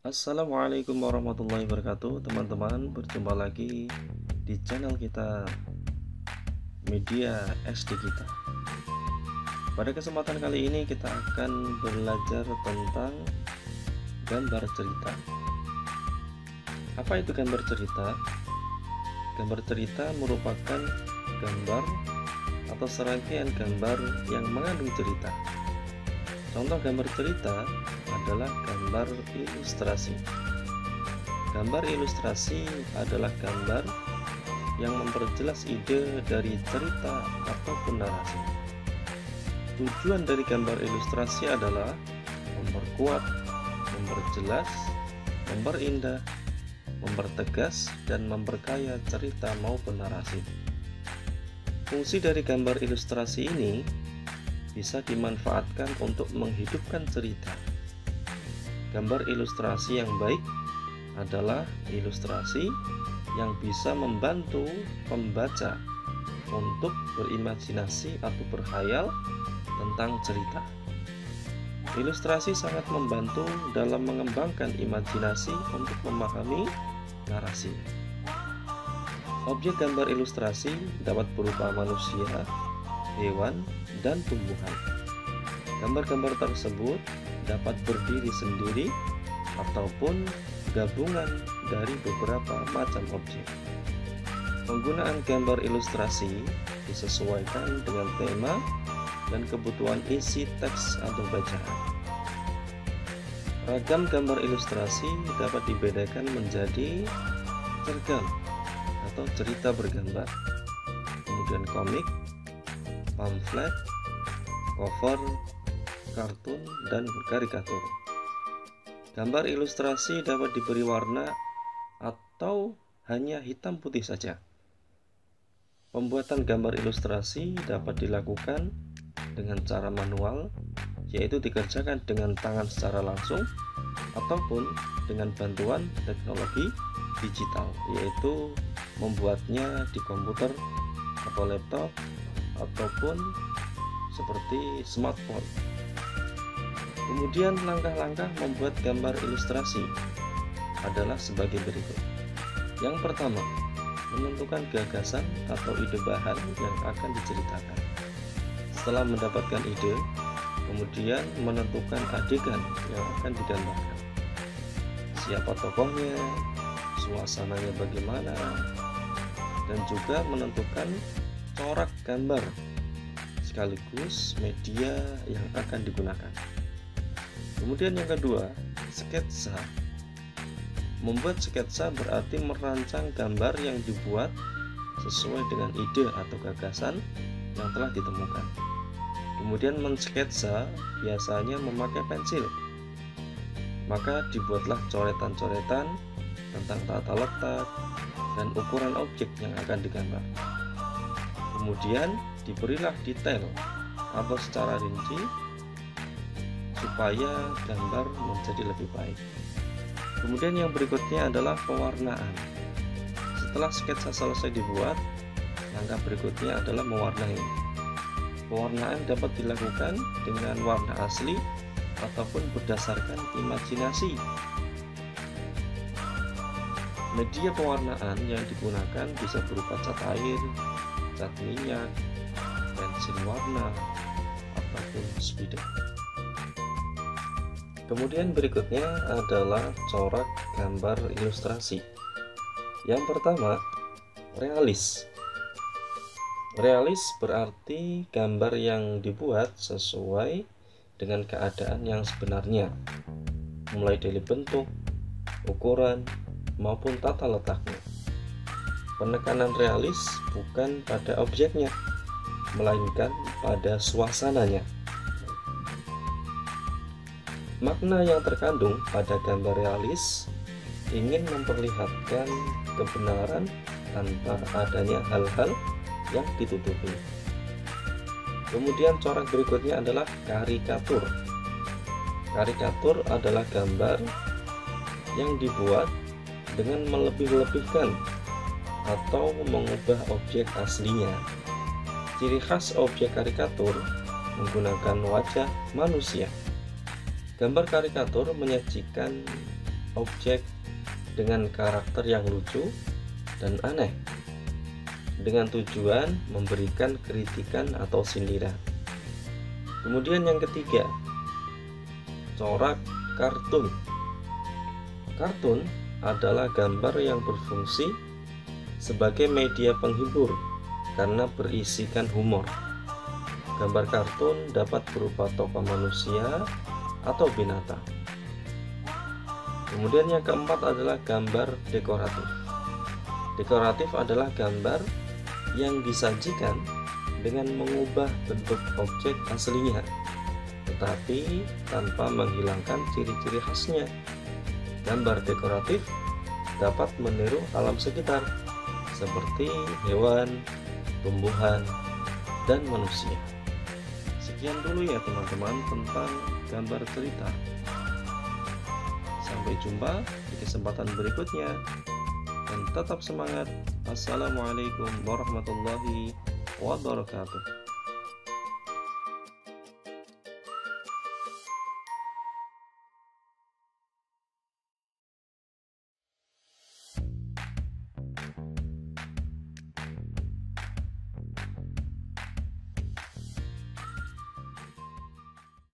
Assalamualaikum warahmatullahi wabarakatuh. Teman-teman, berjumpa lagi di channel kita Media SD kita. Pada kesempatan kali ini kita akan belajar tentang gambar cerita. Apa itu gambar cerita? Gambar cerita merupakan gambar atau serangkaian gambar yang mengandung cerita. Contoh gambar cerita adalah gambar ilustrasi. Gambar ilustrasi adalah gambar yang memperjelas ide dari cerita ataupun narasi. Tujuan dari gambar ilustrasi adalah memperkuat, memperjelas, memperindah, mempertegas, dan memperkaya cerita maupun narasi. Fungsi dari gambar ilustrasi ini bisa dimanfaatkan untuk menghidupkan cerita. Gambar ilustrasi yang baik adalah ilustrasi yang bisa membantu pembaca untuk berimajinasi atau berkhayal tentang cerita. Ilustrasi sangat membantu dalam mengembangkan imajinasi untuk memahami narasi. Objek gambar ilustrasi dapat berupa manusia, hewan, dan tumbuhan. Gambar-gambar tersebut dapat berdiri sendiri ataupun gabungan dari beberapa macam objek. Penggunaan gambar ilustrasi disesuaikan dengan tema dan kebutuhan isi teks atau bacaan. Ragam gambar ilustrasi dapat dibedakan menjadi cergam atau cerita bergambar, kemudian komik, pamflet, cover, kartun, dan karikatur. Gambar ilustrasi dapat diberi warna atau hanya hitam putih saja. Pembuatan gambar ilustrasi dapat dilakukan dengan cara manual, yaitu dikerjakan dengan tangan secara langsung, ataupun dengan bantuan teknologi digital, yaitu membuatnya di komputer atau laptop ataupun seperti smartphone. Kemudian langkah-langkah membuat gambar ilustrasi adalah sebagai berikut. Yang pertama, menentukan gagasan atau ide bahan yang akan diceritakan. Setelah mendapatkan ide, kemudian menentukan adegan yang akan digambarkan. Siapa tokohnya, suasananya bagaimana, dan juga menentukan corak gambar sekaligus media yang akan digunakan. Kemudian yang kedua, sketsa. Membuat sketsa berarti merancang gambar yang dibuat sesuai dengan ide atau gagasan yang telah ditemukan. Kemudian mensketsa biasanya memakai pensil. Maka dibuatlah coretan-coretan tentang tata letak dan ukuran objek yang akan digambar. Kemudian diberilah detail atau secara rinci supaya gambar menjadi lebih baik. Kemudian yang berikutnya adalah pewarnaan. Setelah sketsa selesai dibuat, langkah berikutnya adalah mewarnai. Pewarnaan dapat dilakukan dengan warna asli ataupun berdasarkan imajinasi. Media pewarnaan yang digunakan bisa berupa cat air, cat minyak, pensil warna, ataupun spidol. Kemudian berikutnya adalah corak gambar ilustrasi. Yang pertama, realis. Realis berarti gambar yang dibuat sesuai dengan keadaan yang sebenarnya, mulai dari bentuk, ukuran, maupun tata letaknya. Penekanan realis bukan pada objeknya, melainkan pada suasananya. Makna yang terkandung pada gambar realis ingin memperlihatkan kebenaran tanpa adanya hal-hal yang ditutupi. Kemudian corak berikutnya adalah karikatur. Karikatur adalah gambar yang dibuat dengan melebih-lebihkan atau mengubah objek aslinya. Ciri khas objek karikatur menggunakan wajah manusia. Gambar karikatur menyajikan objek dengan karakter yang lucu dan aneh dengan tujuan memberikan kritikan atau sindiran. Kemudian yang ketiga, corak kartun. Kartun adalah gambar yang berfungsi sebagai media penghibur karena berisikan humor. Gambar kartun dapat berupa tokoh manusia atau binatang. Kemudian yang keempat adalah gambar dekoratif. Dekoratif adalah gambar yang disajikan dengan mengubah bentuk objek aslinya, tetapi tanpa menghilangkan ciri-ciri khasnya. Gambar dekoratif dapat meniru alam sekitar, seperti hewan, tumbuhan, dan manusia. Sekian dulu ya teman-teman tentang gambar cerita. Sampai jumpa di kesempatan berikutnya, dan tetap semangat. Assalamualaikum warahmatullahi wabarakatuh.